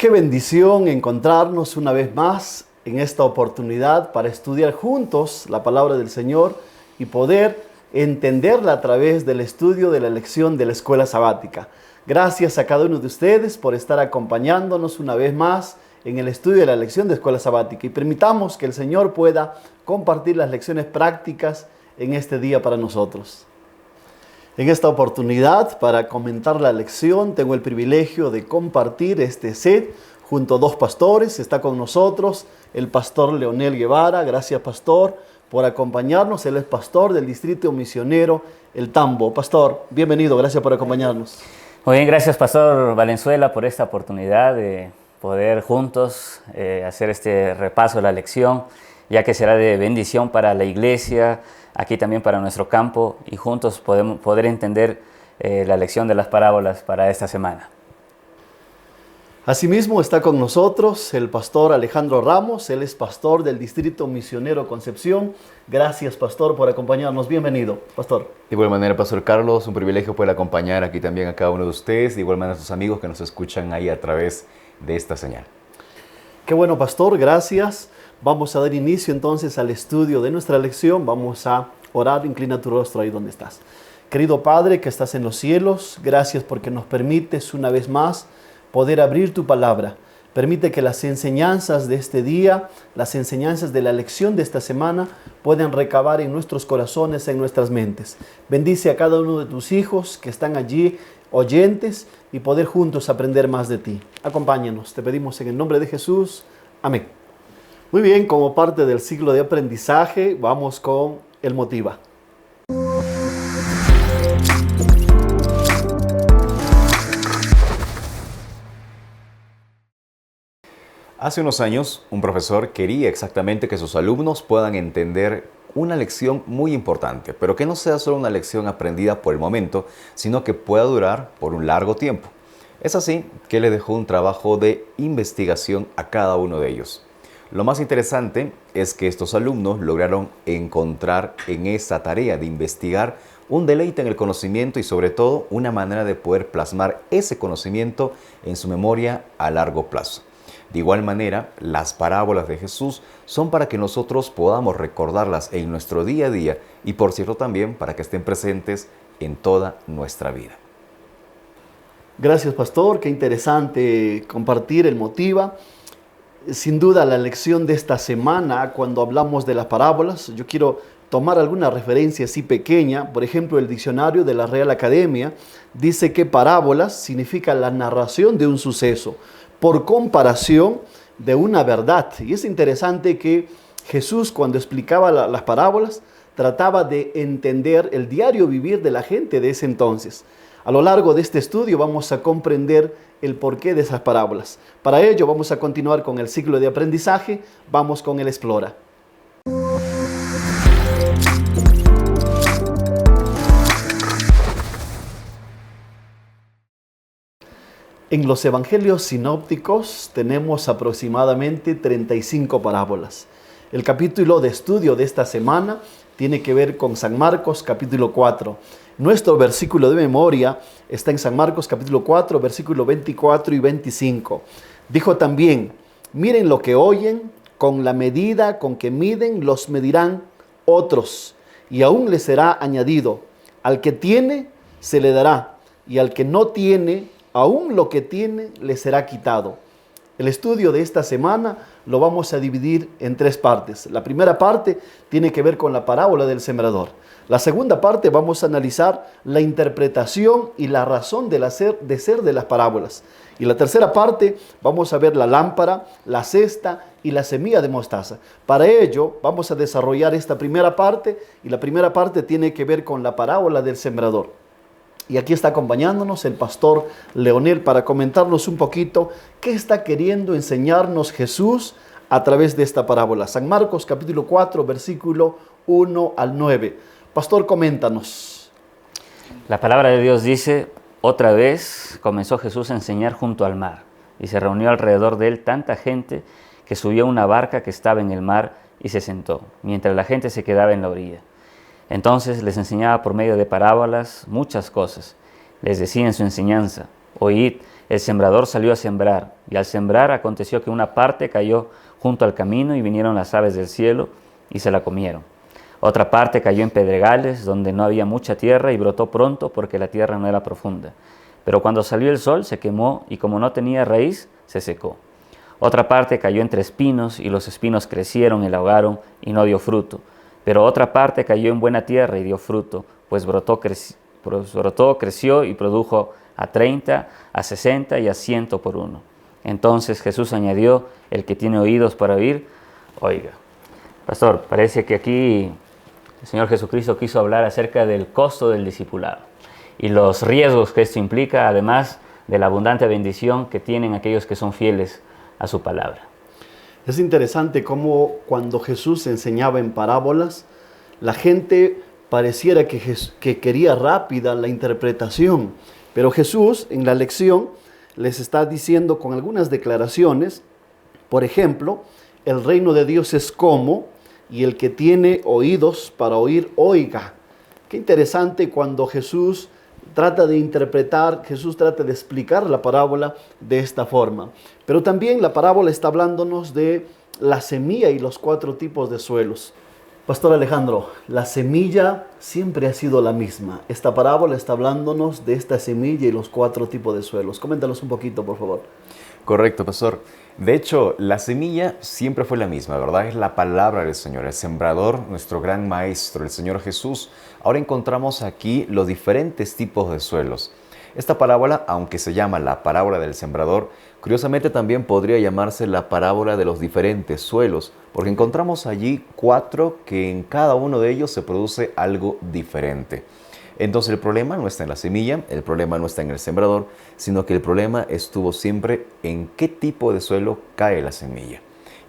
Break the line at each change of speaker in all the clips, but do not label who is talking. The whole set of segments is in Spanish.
Qué bendición encontrarnos una vez más en esta oportunidad para estudiar juntos la palabra del Señor y poder entenderla a través del estudio de la lección de la escuela sabática. Gracias a cada uno de ustedes por estar acompañándonos una vez más en el estudio de la lección de escuela sabática y permitamos que el Señor pueda compartir las lecciones prácticas en este día para nosotros. En esta oportunidad, para comentar la lección, tengo el privilegio de compartir este set junto a dos pastores. Está con nosotros el pastor Leonel Guevara. Gracias, pastor, por acompañarnos. Él es pastor del distrito misionero El Tambo. Pastor, bienvenido. Gracias por acompañarnos.
Muy bien, gracias, pastor Valenzuela, por esta oportunidad de poder juntos hacer este repaso de la lección, ya que será de bendición para la iglesia, aquí también para nuestro campo, y juntos podemos poder entender la lección de las parábolas para esta semana.
Asimismo está con nosotros el pastor Alejandro Ramos. Él es pastor del distrito misionero Concepción. Gracias, pastor, por acompañarnos. Bienvenido, pastor.
De igual manera, pastor Carlos, un privilegio poder acompañar aquí también a cada uno de ustedes, de igual manera a sus amigos que nos escuchan ahí a través de esta señal.
Qué bueno, pastor, gracias. Vamos a dar inicio entonces al estudio de nuestra lección. Vamos a orar. Inclina tu rostro ahí donde estás. Querido Padre que estás en los cielos, gracias porque nos permites una vez más poder abrir tu palabra. Permite que las enseñanzas de este día, las enseñanzas de la lección de esta semana puedan recabar en nuestros corazones, en nuestras mentes. Bendice a cada uno de tus hijos que están allí, oyentes, y poder juntos aprender más de ti. Acompáñanos, te pedimos en el nombre de Jesús. Amén. Muy bien, como parte del ciclo de aprendizaje, vamos con el Motiva.
Hace unos años, un profesor quería exactamente que sus alumnos puedan entender una lección muy importante, pero que no sea solo una lección aprendida por el momento, sino que pueda durar por un largo tiempo. Es así que le dejó un trabajo de investigación a cada uno de ellos. Lo más interesante es que estos alumnos lograron encontrar en esa tarea de investigar un deleite en el conocimiento y sobre todo una manera de poder plasmar ese conocimiento en su memoria a largo plazo. De igual manera, las parábolas de Jesús son para que nosotros podamos recordarlas en nuestro día a día y por cierto también para que estén presentes en toda nuestra vida.
Gracias, pastor. Qué interesante compartir el Motiva. Sin duda, la lección de esta semana, cuando hablamos de las parábolas, yo quiero tomar alguna referencia así pequeña. Por ejemplo, el diccionario de la Real Academia dice que parábolas significa la narración de un suceso por comparación de una verdad. Y es interesante que Jesús, cuando explicaba las parábolas, trataba de entender el diario vivir de la gente de ese entonces. A lo largo de este estudio vamos a comprender el porqué de esas parábolas. Para ello vamos a continuar con el ciclo de aprendizaje. Vamos con el Explora. En los evangelios sinópticos tenemos aproximadamente 35 parábolas. El capítulo de estudio de esta semana tiene que ver con San Marcos capítulo 4. Nuestro versículo de memoria está en San Marcos capítulo 4, versículo 24 y 25. Dijo también: miren lo que oyen, con la medida con que miden los medirán otros, y aún les será añadido. Al que tiene, se le dará, y al que no tiene, aún lo que tiene le será quitado. El estudio de esta semana lo vamos a dividir en tres partes. La primera parte tiene que ver con la parábola del sembrador. La segunda parte vamos a analizar la interpretación y la razón de ser de las parábolas. Y la tercera parte vamos a ver la lámpara, la cesta y la semilla de mostaza. Para ello vamos a desarrollar esta primera parte, y la primera parte tiene que ver con la parábola del sembrador. Y aquí está acompañándonos el pastor Leonel para comentarnos un poquito qué está queriendo enseñarnos Jesús a través de esta parábola. San Marcos capítulo 4, versículo 1 al 9. Pastor, coméntanos.
La palabra de Dios dice: otra vez comenzó Jesús a enseñar junto al mar, y se reunió alrededor de él tanta gente que subió a una barca que estaba en el mar y se sentó, mientras la gente se quedaba en la orilla. Entonces les enseñaba por medio de parábolas muchas cosas. Les decía en su enseñanza: oíd, El sembrador salió a sembrar, y al sembrar aconteció que una parte cayó junto al camino, y vinieron las aves del cielo y se la comieron. Otra parte cayó en pedregales, donde no había mucha tierra, y brotó pronto porque la tierra no era profunda. Pero cuando salió el sol se quemó, y como no tenía raíz, se secó. Otra parte cayó entre espinos, y los espinos crecieron y la ahogaron, y no dio fruto. Pero otra parte cayó en buena tierra y dio fruto, pues brotó, creció y produjo a 30, a 60 y a 100 por uno. Entonces Jesús añadió: el que tiene oídos para oír, oiga. Pastor, parece que aquí el Señor Jesucristo quiso hablar acerca del costo del discipulado y los riesgos que esto implica, además de la abundante bendición que tienen aquellos que son fieles a su palabra.
Es interesante cómo cuando Jesús enseñaba en parábolas, la gente pareciera que quería rápida la interpretación, pero Jesús en la lección les está diciendo con algunas declaraciones, por ejemplo, el reino de Dios es como, y el que tiene oídos para oír, oiga. Qué interesante cuando Jesús trata de interpretar, Jesús trata de explicar la parábola de esta forma. Pero también la parábola está hablándonos de la semilla y los 4 tipos de suelos. Pastor Alejandro, la semilla siempre ha sido la misma. Esta parábola está hablándonos de esta semilla y los 4 tipos de suelos. Coméntanos un poquito, por favor.
Correcto, pastor. De hecho, la semilla siempre fue la misma, ¿verdad? Es la palabra del Señor, el sembrador, nuestro gran maestro, el Señor Jesús. Ahora encontramos aquí los diferentes tipos de suelos. Esta parábola, aunque se llama la parábola del sembrador, curiosamente también podría llamarse la parábola de los diferentes suelos, porque encontramos allí 4 que en cada uno de ellos se produce algo diferente. Entonces el problema no está en la semilla, el problema no está en el sembrador, sino que el problema estuvo siempre en qué tipo de suelo cae la semilla.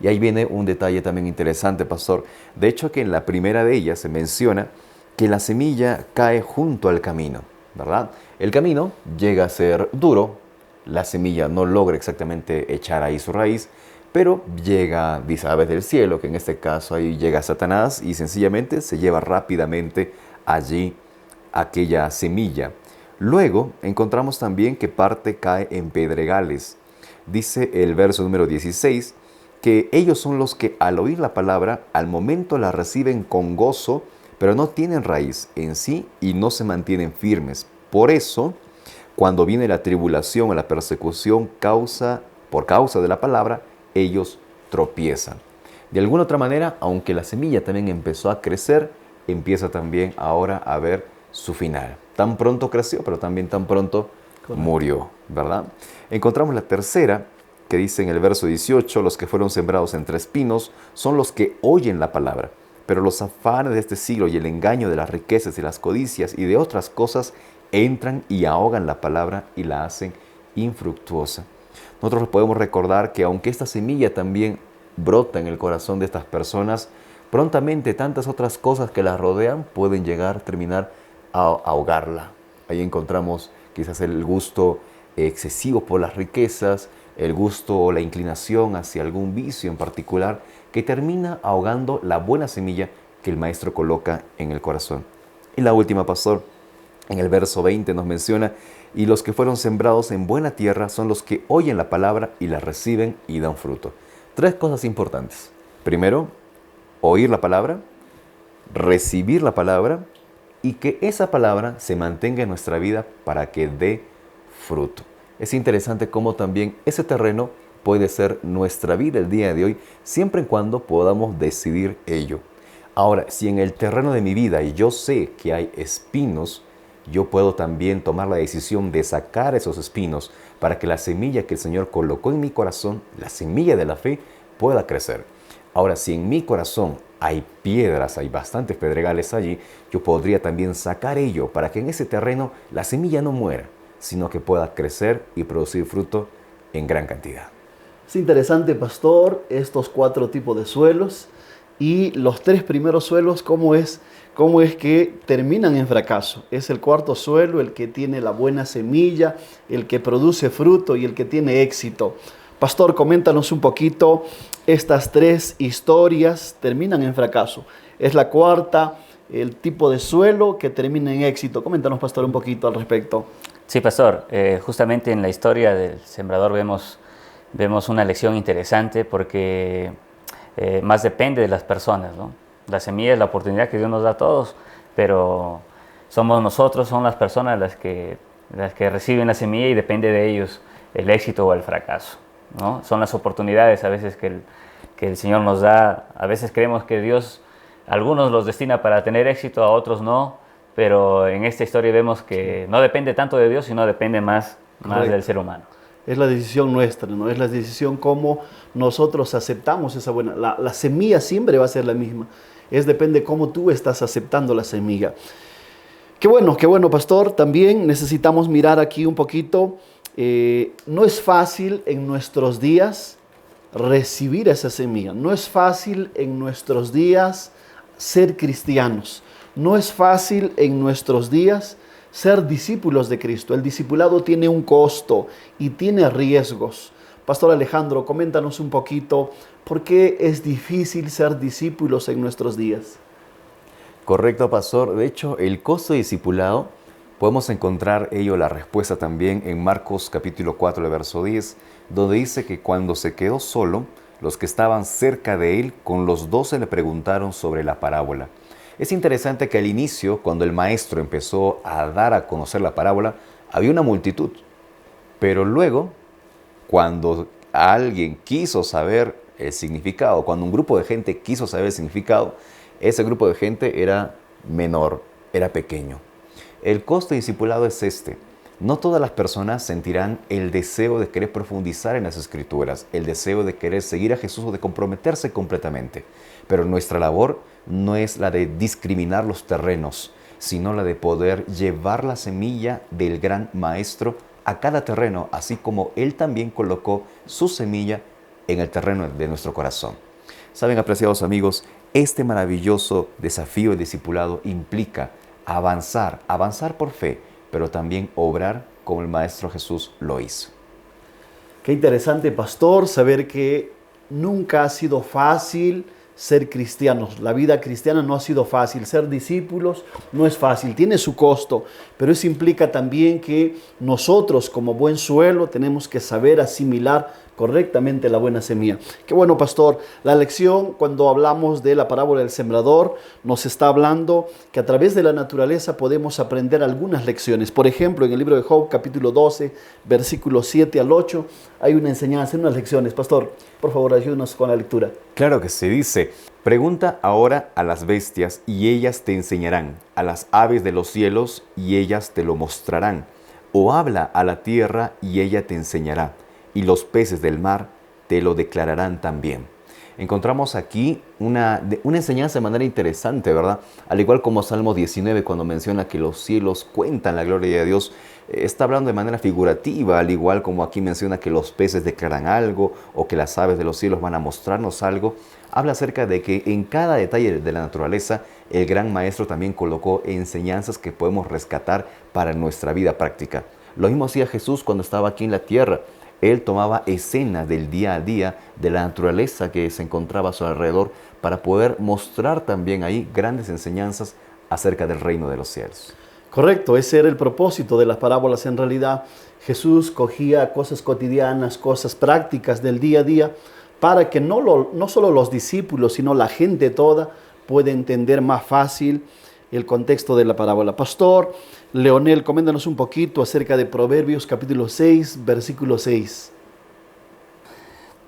Y ahí viene un detalle también interesante, pastor. De hecho, que en la primera de ellas se menciona que la semilla cae junto al camino, ¿verdad? El camino llega a ser duro, la semilla no logra exactamente echar ahí su raíz, pero llega, dice, aves del cielo, que en este caso ahí llega Satanás y sencillamente se lleva rápidamente allí aquella semilla. Luego encontramos también que parte cae en pedregales. Dice el verso número 16 que ellos son los que al oír la palabra, al momento la reciben con gozo, pero no tienen raíz en sí y no se mantienen firmes. Por eso, cuando viene la tribulación o la persecución por causa de la palabra, ellos tropiezan. De alguna otra manera, aunque la semilla también empezó a crecer, empieza también ahora a ver su final. Tan pronto creció, pero también tan pronto murió, ¿verdad? Encontramos la tercera, que dice en el verso 18, los que fueron sembrados entre espinos son los que oyen la palabra, pero los afanes de este siglo y el engaño de las riquezas y las codicias y de otras cosas entran y ahogan la palabra y la hacen infructuosa. Nosotros podemos recordar que aunque esta semilla también brota en el corazón de estas personas, prontamente tantas otras cosas que las rodean pueden llegar a terminar a ahogarla. Ahí encontramos quizás el gusto excesivo por las riquezas, el gusto o la inclinación hacia algún vicio en particular, que termina ahogando la buena semilla que el maestro coloca en el corazón. Y la última, pastor, en el verso 20 nos menciona: y los que fueron sembrados en buena tierra son los que oyen la palabra y la reciben y dan fruto. 3 cosas importantes. Primero, oír la palabra, recibir la palabra y que esa palabra se mantenga en nuestra vida para que dé fruto. Es interesante cómo también ese terreno puede ser nuestra vida el día de hoy, siempre y cuando podamos decidir ello. Ahora, si en el terreno de mi vida y yo sé que hay espinos, yo puedo también tomar la decisión de sacar esos espinos para que la semilla que el Señor colocó en mi corazón, la semilla de la fe, pueda crecer. Ahora, si en mi corazón hay piedras, hay bastantes pedregales allí, yo podría también sacar ello para que en ese terreno la semilla no muera, sino que pueda crecer y producir fruto en gran cantidad.
Es interesante, pastor, estos 4 tipos de suelos y los 3 primeros suelos, cómo es que terminan en fracaso. Es el 4º suelo el que tiene la buena semilla, el que produce fruto y el que tiene éxito. Pastor, coméntanos un poquito, estas 3 historias terminan en fracaso. Es la 4ª, el tipo de suelo que termina en éxito. Coméntanos, pastor, un poquito al respecto.
Sí, pastor, justamente en la historia del sembrador vemos una lección interesante porque más depende de las personas, ¿no? La semilla es la oportunidad que Dios nos da a todos, pero somos nosotros, son las personas las que reciben la semilla y depende de ellos el éxito o el fracaso, ¿no? Son las oportunidades a veces que el Señor nos da. A veces creemos que Dios, algunos los destina para tener éxito, a otros no, pero en esta historia vemos que no depende tanto de Dios, sino depende más del ser humano.
Es la decisión nuestra, ¿no? Es la decisión cómo nosotros aceptamos esa buena. La semilla siempre va a ser la misma. Depende cómo tú estás aceptando la semilla. Qué bueno, pastor. También necesitamos mirar aquí un poquito. No es fácil en nuestros días recibir esa semilla. No es fácil en nuestros días ser cristianos. No es fácil en nuestros días ser discípulos de Cristo. El discipulado tiene un costo y tiene riesgos. Pastor Alejandro, coméntanos un poquito por qué es difícil ser discípulos en nuestros días.
Correcto, pastor. De hecho, el costo de discipulado, podemos encontrar la respuesta también en Marcos capítulo 4, verso 10, donde dice que cuando se quedó solo, los que estaban cerca de él, con los 12 le preguntaron sobre la parábola. Es interesante que al inicio, cuando el maestro empezó a dar a conocer la parábola, había una multitud. Pero luego, cuando alguien quiso saber el significado, cuando un grupo de gente quiso saber el significado, ese grupo de gente era menor, era pequeño. El costo de discipulado es este. No todas las personas sentirán el deseo de querer profundizar en las Escrituras, el deseo de querer seguir a Jesús o de comprometerse completamente. Pero nuestra labor no es la de discriminar los terrenos, sino la de poder llevar la semilla del gran maestro a cada terreno, así como Él también colocó su semilla en el terreno de nuestro corazón. Saben, apreciados amigos, este maravilloso desafío del discipulado implica avanzar por fe, pero también obrar como el Maestro Jesús lo hizo.
Qué interesante, pastor, saber que nunca ha sido fácil ser cristianos. La vida cristiana no ha sido fácil. Ser discípulos no es fácil, tiene su costo, pero eso implica también que nosotros como buen suelo tenemos que saber asimilar correctamente la buena semilla. Qué bueno, pastor. La lección, cuando hablamos de la parábola del sembrador, nos está hablando que a través de la naturaleza podemos aprender algunas lecciones. Por ejemplo, en el libro de Job, capítulo 12, versículos 7 al 8, hay una enseñanza, unas lecciones. Pastor, por favor, ayúdanos con la lectura.
Claro que se dice: pregunta ahora a las bestias y ellas te enseñarán, a las aves de los cielos y ellas te lo mostrarán, o habla a la tierra y ella te enseñará, y los peces del mar te lo declararán también. Encontramos aquí una enseñanza de manera interesante, ¿verdad? Al igual como Salmo 19, cuando menciona que los cielos cuentan la gloria de Dios, está hablando de manera figurativa, al igual como aquí menciona que los peces declaran algo o que las aves de los cielos van a mostrarnos algo. Habla acerca de que en cada detalle de la naturaleza, el gran maestro también colocó enseñanzas que podemos rescatar para nuestra vida práctica. Lo mismo hacía Jesús cuando estaba aquí en la tierra. Él tomaba escenas del día a día, de la naturaleza que se encontraba a su alrededor, para poder mostrar también ahí grandes enseñanzas acerca del reino de los cielos.
Correcto, ese era el propósito de las parábolas. En realidad, Jesús cogía cosas cotidianas, cosas prácticas del día a día, para que no solo los discípulos, sino la gente toda pueda entender más fácil el contexto de la parábola. Pastor Leonel, coméntanos un poquito acerca de Proverbios capítulo 6, versículo 6.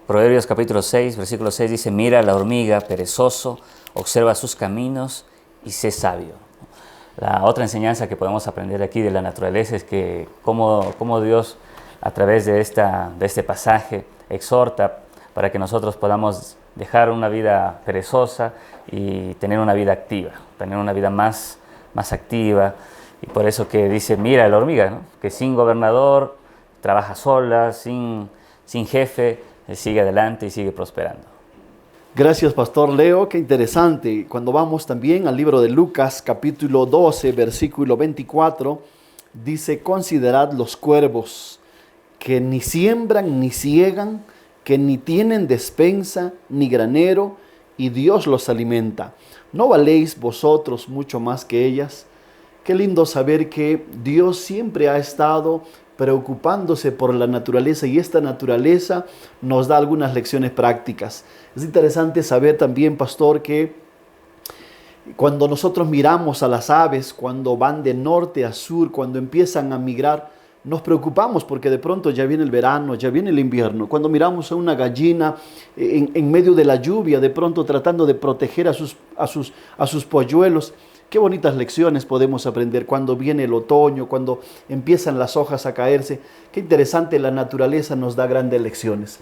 Proverbios capítulo 6, versículo 6 dice: mira la hormiga, perezoso, observa sus caminos y sé sabio. La otra enseñanza que podemos aprender aquí de la naturaleza es que cómo Dios, a través de este pasaje, exhorta para que nosotros podamos dejar una vida perezosa y tener una vida activa, tener una vida más activa. Y por eso que dice, mira la hormiga, ¿no? Que sin gobernador, trabaja sola, sin jefe, sigue adelante y sigue prosperando.
Gracias, Pastor Leo, qué interesante. Cuando vamos también al libro de Lucas, capítulo 12, versículo 24, dice: considerad los cuervos, que ni siembran ni siegan, que ni tienen despensa ni granero, y Dios los alimenta. ¿No valéis vosotros mucho más que ellas? Qué lindo saber que Dios siempre ha estado preocupándose por la naturaleza y esta naturaleza nos da algunas lecciones prácticas. Es interesante saber también, pastor, que cuando nosotros miramos a las aves, cuando van de norte a sur, cuando empiezan a migrar, nos preocupamos porque de pronto ya viene el verano, ya viene el invierno. Cuando miramos a una gallina en medio de la lluvia, de pronto tratando de proteger a sus polluelos, qué bonitas lecciones podemos aprender cuando viene el otoño, cuando empiezan las hojas a caerse. Qué interesante, la naturaleza nos da grandes lecciones.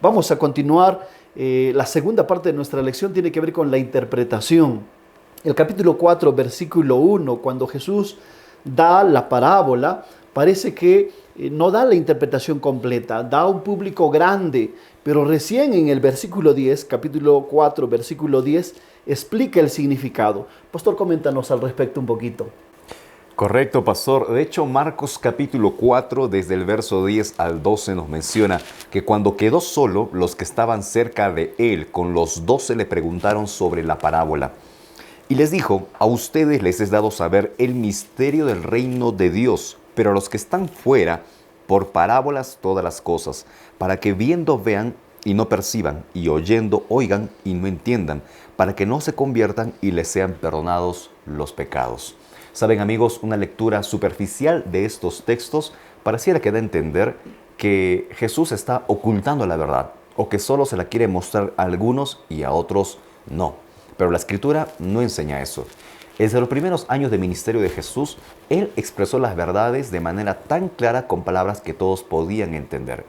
Vamos a continuar. La segunda parte de nuestra lección tiene que ver con la interpretación. El capítulo 4, versículo 1, cuando Jesús da la parábola, parece que no da la interpretación completa, da a un público grande, pero recién en el versículo 10, capítulo 4, versículo 10, explica el significado. Pastor, coméntanos al respecto un poquito.
Correcto, pastor. De hecho, Marcos capítulo 4, desde el verso 10 al 12, nos menciona que cuando quedó solo, los que estaban cerca de él, con los 12, le preguntaron sobre la parábola. Y les dijo: a ustedes les es dado saber el misterio del reino de Dios, pero a los que están fuera, por parábolas todas las cosas, para que viendo vean y no perciban, y oyendo oigan y no entiendan, para que no se conviertan y les sean perdonados los pecados. Saben, amigos, una lectura superficial de estos textos pareciera que da a entender que Jesús está ocultando la verdad, o que solo se la quiere mostrar a algunos y a otros no. Pero la Escritura no enseña eso. Desde los primeros años de ministerio de Jesús, Él expresó las verdades de manera tan clara con palabras que todos podían entender.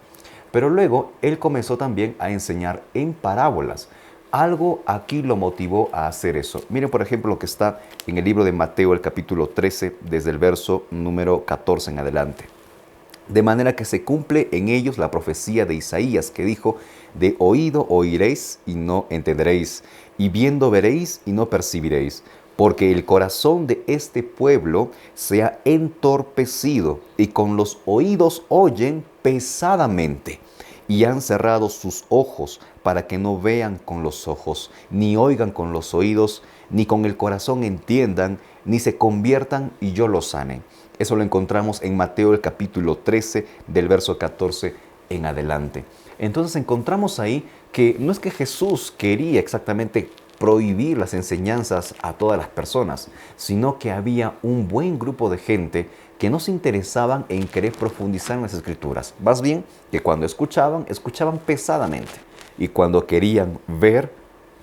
Pero luego Él comenzó también a enseñar en parábolas. Algo aquí lo motivó a hacer eso. Miren, por ejemplo, lo que está en el libro de Mateo, el capítulo 13, desde el verso número 14 en adelante. De manera que se cumple en ellos la profecía de Isaías, que dijo: de oído oiréis y no entenderéis, y viendo veréis y no percibiréis, porque el corazón de este pueblo se ha entorpecido, y con los oídos oyen pesadamente, y han cerrado sus ojos para que no vean con los ojos, ni oigan con los oídos, ni con el corazón entiendan, ni se conviertan y yo los sane. Eso lo encontramos en Mateo el capítulo 13, del verso 14 en adelante. Entonces encontramos ahí que no es que Jesús quería exactamente prohibir las enseñanzas a todas las personas, sino que había un buen grupo de gente que no se interesaban en querer profundizar en las Escrituras. Más bien que cuando escuchaban pesadamente. Y cuando querían ver,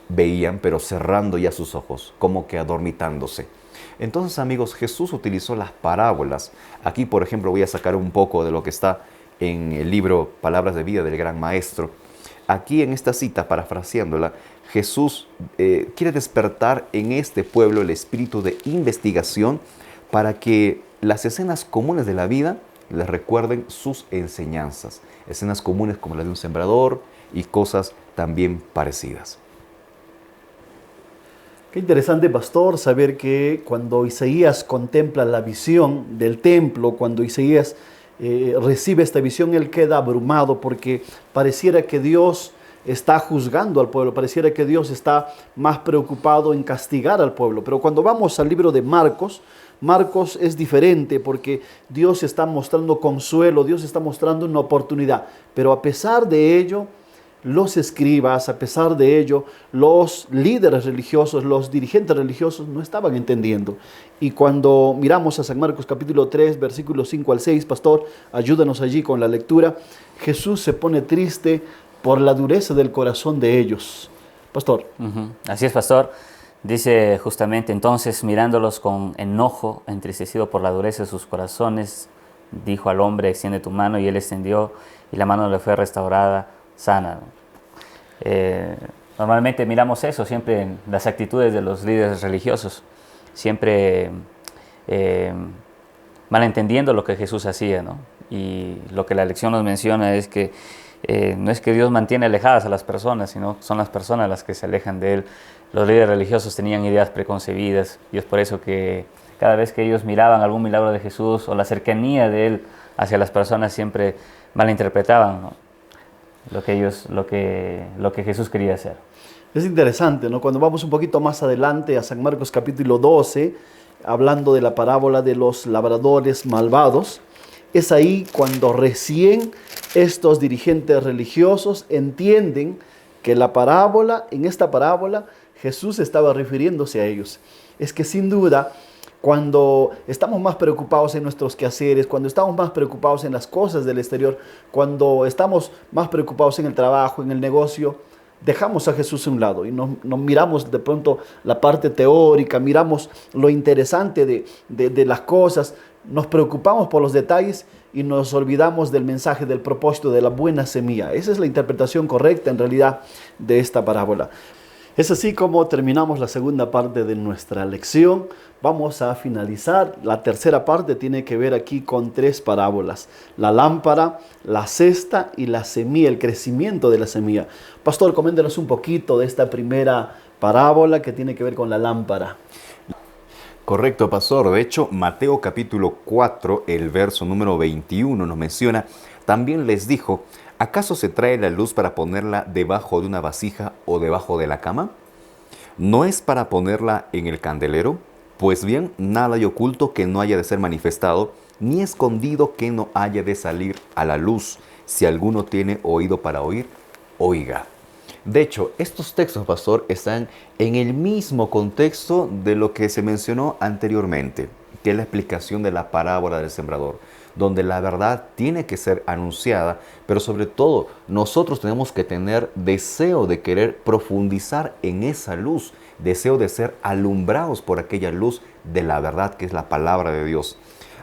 veían, pero cerrando ya sus ojos, como que adormitándose. Entonces, amigos, Jesús utilizó las parábolas. Aquí, por ejemplo, voy a sacar un poco de lo que está en el libro Palabras de Vida del Gran Maestro. Aquí en esta cita, parafraseándola, Jesús quiere despertar en este pueblo el espíritu de investigación para que las escenas comunes de la vida les recuerden sus enseñanzas. Escenas comunes como las de un sembrador y cosas también parecidas.
Qué interesante, pastor, saber que cuando Isaías contempla la visión del templo, cuando Isaías recibe esta visión, él queda abrumado porque pareciera que Dios está juzgando al pueblo, pareciera que Dios está más preocupado en castigar al pueblo. Pero cuando vamos al libro de Marcos, Marcos es diferente porque Dios está mostrando consuelo, Dios está mostrando una oportunidad. Pero a pesar de ello, los escribas, a pesar de ello, los líderes religiosos, los dirigentes religiosos no estaban entendiendo. Y cuando miramos a San Marcos capítulo 3, versículos 5 al 6, pastor, ayúdanos allí con la lectura, Jesús se pone triste por la dureza del corazón de ellos. Pastor.
Así es, pastor. Dice justamente: entonces, mirándolos con enojo, entristecido por la dureza de sus corazones, dijo al hombre: extiende tu mano, y él extendió, y la mano le fue restaurada, sana. Normalmente miramos eso siempre en las actitudes de los líderes religiosos, siempre malentendiendo lo que Jesús hacía, ¿no? Y lo que la lección nos menciona es que no es que Dios mantiene alejadas a las personas, sino son las personas las que se alejan de Él. Los líderes religiosos tenían ideas preconcebidas, y es por eso que cada vez que ellos miraban algún milagro de Jesús o la cercanía de Él hacia las personas, siempre malinterpretaban, ¿no?, lo que Jesús quería hacer.
Es interesante, ¿no? Cuando vamos un poquito más adelante a San Marcos capítulo 12, hablando de la parábola de los labradores malvados, es ahí cuando recién estos dirigentes religiosos entienden que en esta parábola, Jesús estaba refiriéndose a ellos. Es que sin duda, cuando estamos más preocupados en nuestros quehaceres, cuando estamos más preocupados en las cosas del exterior, cuando estamos más preocupados en el trabajo, en el negocio, dejamos a Jesús a un lado y nos miramos de pronto la parte teórica, miramos lo interesante de las cosas, nos preocupamos por los detalles y nos olvidamos del mensaje, del propósito, de la buena semilla. Esa es la interpretación correcta en realidad de esta parábola. Es así como terminamos la segunda parte de nuestra lección. Vamos a finalizar. La tercera parte tiene que ver aquí con 3 parábolas: la lámpara, la cesta y la semilla, el crecimiento de la semilla. Pastor, coméntenos un poquito de esta primera parábola que tiene que ver con la lámpara.
Correcto, pastor. De hecho, Mateo capítulo 4, el verso número 21 nos menciona: también les dijo, ¿acaso se trae la luz para ponerla debajo de una vasija o debajo de la cama? ¿No es para ponerla en el candelero? Pues bien, nada hay oculto que no haya de ser manifestado, ni escondido que no haya de salir a la luz. Si alguno tiene oído para oír, oiga. De hecho, estos textos, pastor, están en el mismo contexto de lo que se mencionó anteriormente, que es la explicación de la parábola del sembrador, donde la verdad tiene que ser anunciada, pero sobre todo nosotros tenemos que tener deseo de querer profundizar en esa luz, deseo de ser alumbrados por aquella luz de la verdad que es la palabra de Dios.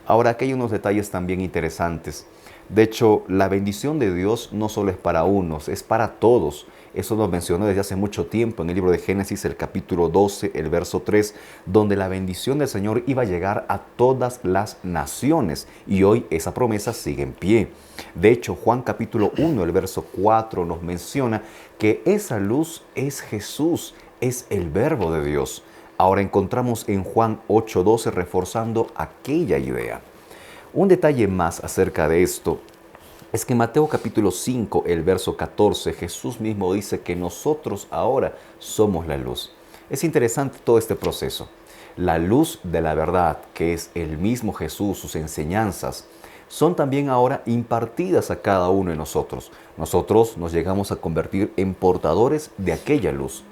Ahora, aquí hay unos detalles también interesantes. De hecho, la bendición de Dios no solo es para unos, es para todos. Eso nos mencionó desde hace mucho tiempo en el libro de Génesis, el capítulo 12, el verso 3, donde la bendición del Señor iba a llegar a todas las naciones. Y hoy esa promesa sigue en pie. De hecho, Juan capítulo 1, el verso 4 nos menciona que esa luz es Jesús, es el Verbo de Dios. Ahora encontramos en Juan 8:12 reforzando aquella idea. Un detalle más acerca de esto es que en Mateo capítulo 5, el verso 14, Jesús mismo dice que nosotros ahora somos la luz. Es interesante todo este proceso. La luz de la verdad, que es el mismo Jesús, sus enseñanzas, son también ahora impartidas a cada uno de nosotros. Nosotros nos llegamos a convertir en portadores de aquella luz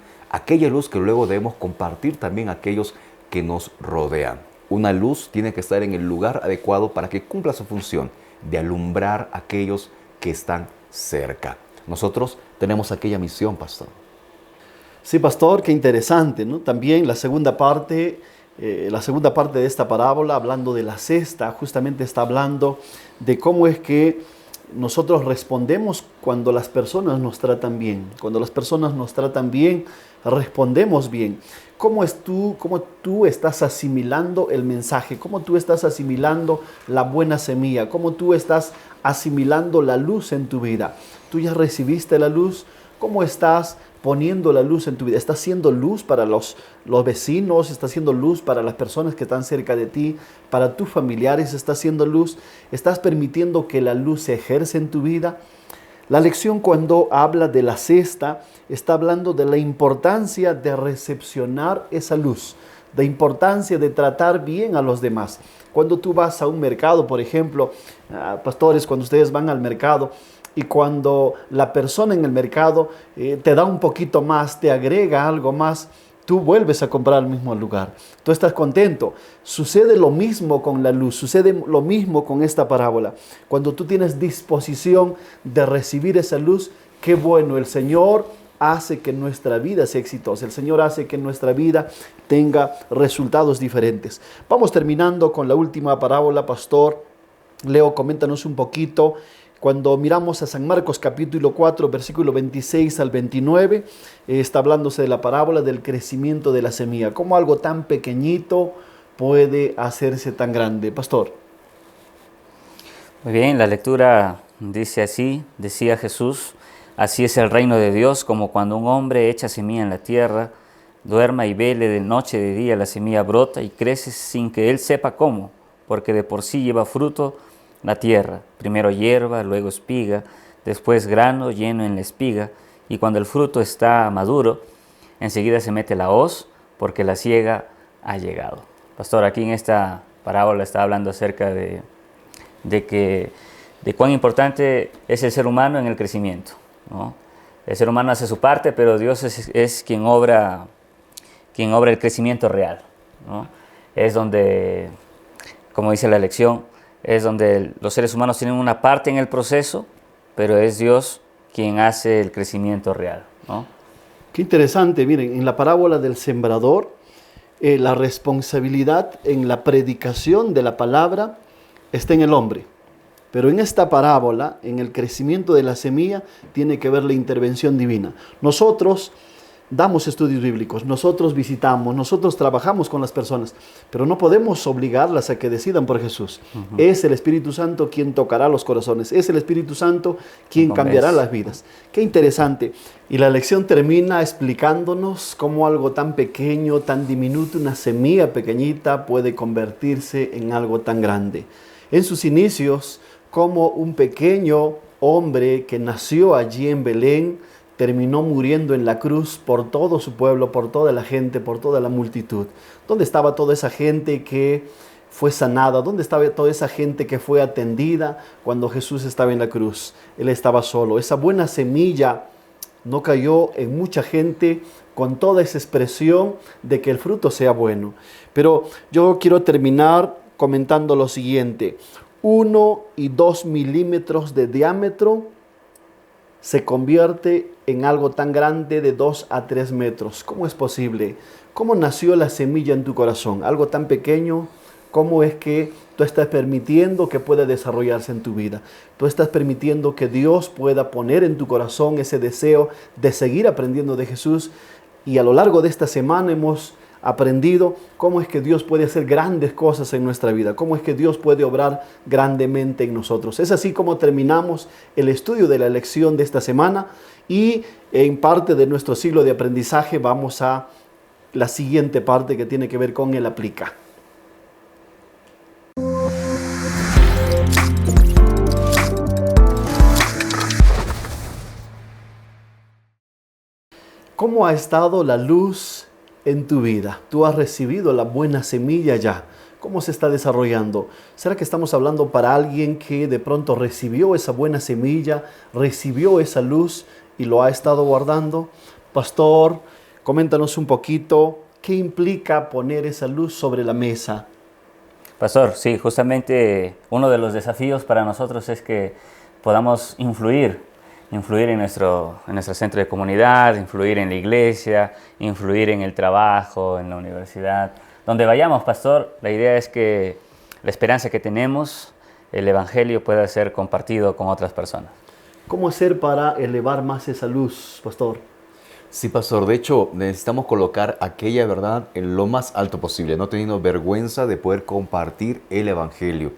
que luego debemos compartir también a aquellos que nos rodean. Una luz tiene que estar en el lugar adecuado para que cumpla su función de alumbrar a aquellos que están cerca. Nosotros tenemos aquella misión, pastor.
Sí, pastor, qué interesante, ¿no? También la segunda parte de esta parábola, hablando de la cesta, justamente está hablando de cómo es que nosotros respondemos cuando las personas nos tratan bien. Cuando las personas nos tratan bien, respondemos bien. ¿Cómo tú estás asimilando el mensaje? ¿Cómo tú estás asimilando la buena semilla? ¿Cómo tú estás asimilando la luz en tu vida? ¿Tú ya recibiste la luz? ¿Cómo estás poniendo la luz en tu vida? ¿Estás siendo luz para los vecinos? ¿Estás siendo luz para las personas que están cerca de ti? ¿Para tus familiares estás siendo luz? ¿Estás permitiendo que la luz se ejerce en tu vida? La lección, cuando habla de la cesta, está hablando de la importancia de recepcionar esa luz, de importancia de tratar bien a los demás. Cuando tú vas a un mercado, por ejemplo, pastores, cuando ustedes van al mercado y cuando la persona en el mercado te da un poquito más, te agrega algo más, tú vuelves a comprar al mismo lugar. Tú estás contento. Sucede lo mismo con la luz, sucede lo mismo con esta parábola. Cuando tú tienes disposición de recibir esa luz, qué bueno, el Señor hace que nuestra vida sea exitosa. El Señor hace que nuestra vida tenga resultados diferentes. Vamos terminando con la última parábola, pastor. Leo, coméntanos un poquito. Cuando miramos a San Marcos capítulo 4, versículo 26 al 29, está hablándose de la parábola del crecimiento de la semilla. ¿Cómo algo tan pequeñito puede hacerse tan grande? Pastor.
Muy bien, la lectura dice así: decía Jesús, así es el reino de Dios, como cuando un hombre echa semilla en la tierra, duerma y vele de noche y de día, la semilla brota y crece sin que él sepa cómo, porque de por sí lleva fruto la tierra, primero hierba, luego espiga, después grano lleno en la espiga, y cuando el fruto está maduro, enseguida se mete la hoz, porque la siega ha llegado. Pastor, aquí en esta parábola está hablando acerca de cuán importante es el ser humano en el crecimiento, ¿no? El ser humano hace su parte, pero Dios es quien obra el crecimiento real, ¿no? Es donde, como dice la lección, es donde los seres humanos tienen una parte en el proceso, pero es Dios quien hace el crecimiento real, ¿no?
Qué interesante, miren, en la parábola del sembrador, la responsabilidad en la predicación de la palabra está en el hombre. Pero en esta parábola, en el crecimiento de la semilla, tiene que ver la intervención divina. Nosotros damos estudios bíblicos, nosotros visitamos, nosotros trabajamos con las personas, pero no podemos obligarlas a que decidan por Jesús. Es el Espíritu Santo quien tocará los corazones, es el Espíritu Santo quien cambiará las vidas. Qué interesante. Y la lección termina explicándonos cómo algo tan pequeño, tan diminuto, una semilla pequeñita puede convertirse en algo tan grande. En sus inicios, como un pequeño hombre que nació allí en Belén, terminó muriendo en la cruz por todo su pueblo, por toda la gente, por toda la multitud. ¿Dónde estaba toda esa gente que fue sanada? ¿Dónde estaba toda esa gente que fue atendida cuando Jesús estaba en la cruz? Él estaba solo. Esa buena semilla no cayó en mucha gente con toda esa expresión de que el fruto sea bueno. Pero yo quiero terminar comentando lo siguiente. 1 y 2 milímetros de diámetro se convierte en algo tan grande de 2 a 3 metros. ¿Cómo es posible? ¿Cómo nació la semilla en tu corazón? Algo tan pequeño, ¿cómo es que tú estás permitiendo que pueda desarrollarse en tu vida? Tú estás permitiendo que Dios pueda poner en tu corazón ese deseo de seguir aprendiendo de Jesús. Y a lo largo de esta semana hemos aprendido cómo es que Dios puede hacer grandes cosas en nuestra vida, cómo es que Dios puede obrar grandemente en nosotros. Es así como terminamos el estudio de la lección de esta semana y en parte de nuestro ciclo de aprendizaje vamos a la siguiente parte que tiene que ver con el aplica. ¿Cómo ha estado la luz en tu vida? ¿Tú has recibido la buena semilla ya? ¿Cómo se está desarrollando? ¿Será que estamos hablando para alguien que de pronto recibió esa buena semilla, recibió esa luz y lo ha estado guardando? Pastor, coméntanos un poquito, ¿qué implica poner esa luz sobre la mesa?
Pastor, sí, justamente uno de los desafíos para nosotros es que podamos influir en nuestro centro de comunidad, influir en la iglesia, influir en el trabajo, en la universidad. Donde vayamos, pastor, la idea es que la esperanza que tenemos, el evangelio pueda ser compartido con otras personas.
¿Cómo hacer para elevar más esa luz, pastor?
Sí, pastor. De hecho, necesitamos colocar aquella verdad en lo más alto posible, no teniendo vergüenza de poder compartir el evangelio.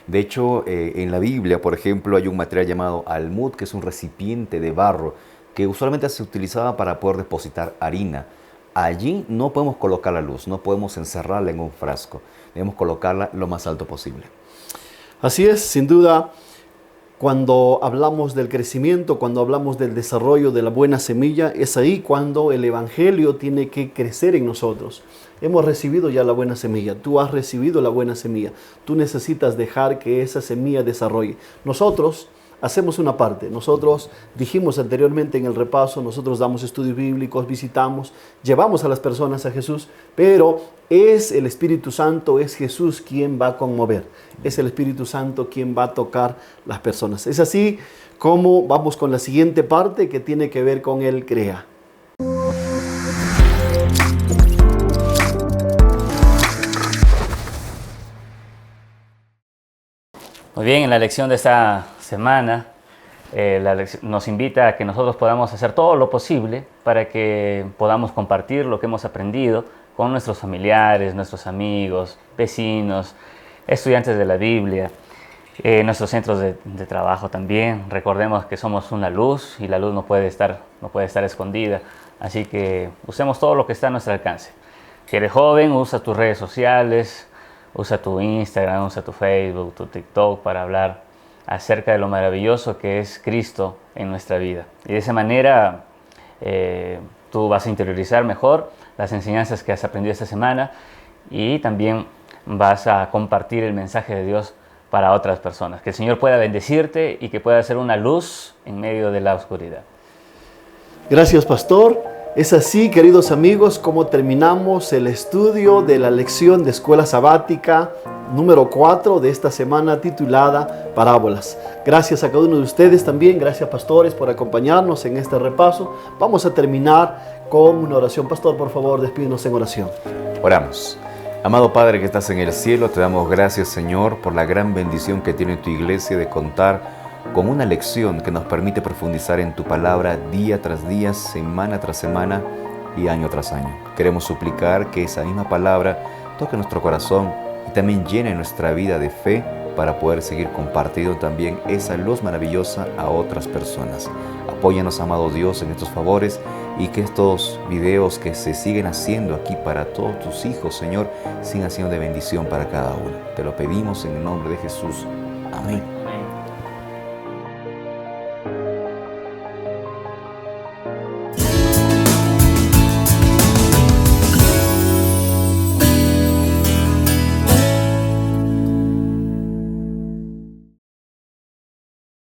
De hecho, en la Biblia, por ejemplo, hay un material llamado almud, que es un recipiente de barro que usualmente se utilizaba para poder depositar harina. Allí no podemos colocar la luz, no podemos encerrarla en un frasco. Debemos colocarla lo más alto posible.
Así es, sin duda, cuando hablamos del crecimiento, cuando hablamos del desarrollo de la buena semilla, es ahí cuando el evangelio tiene que crecer en nosotros. Hemos recibido ya la buena semilla, tú has recibido la buena semilla, tú necesitas dejar que esa semilla desarrolle. Nosotros hacemos una parte, nosotros dijimos anteriormente en el repaso, nosotros damos estudios bíblicos, visitamos, llevamos a las personas a Jesús, pero es el Espíritu Santo, es Jesús quien va a conmover, es el Espíritu Santo quien va a tocar las personas. Es así como vamos con la siguiente parte que tiene que ver con el crea.
Muy bien, en la lección de esta semana nos invita a que nosotros podamos hacer todo lo posible para que podamos compartir lo que hemos aprendido con nuestros familiares, nuestros amigos, vecinos, estudiantes de la Biblia, nuestros centros de trabajo también. Recordemos que somos una luz y la luz no puede estar escondida, así que usemos todo lo que está a nuestro alcance. Si eres joven, usa tus redes sociales, usa tu Instagram, usa tu Facebook, tu TikTok para hablar acerca de lo maravilloso que es Cristo en nuestra vida. Y de esa manera tú vas a interiorizar mejor las enseñanzas que has aprendido esta semana y también vas a compartir el mensaje de Dios para otras personas. Que el Señor pueda bendecirte y que pueda ser una luz en medio de la oscuridad.
Gracias, pastor. Es así, queridos amigos, como terminamos el estudio de la lección de Escuela Sabática número 4 de esta semana titulada Parábolas. Gracias a cada uno de ustedes también. Gracias, pastores, por acompañarnos en este repaso. Vamos a terminar con una oración. Pastor, por favor, despídenos en oración.
Oramos. Amado Padre que estás en el cielo, te damos gracias, Señor, por la gran bendición que tiene tu iglesia de contar con una lección que nos permite profundizar en tu palabra día tras día, semana tras semana y año tras año. Queremos suplicar que esa misma palabra toque nuestro corazón y también llene nuestra vida de fe para poder seguir compartiendo también esa luz maravillosa a otras personas. Apóyanos, amado Dios, en estos favores y que estos videos que se siguen haciendo aquí para todos tus hijos, Señor, sigan siendo de bendición para cada uno. Te lo pedimos en el nombre de Jesús. Amén.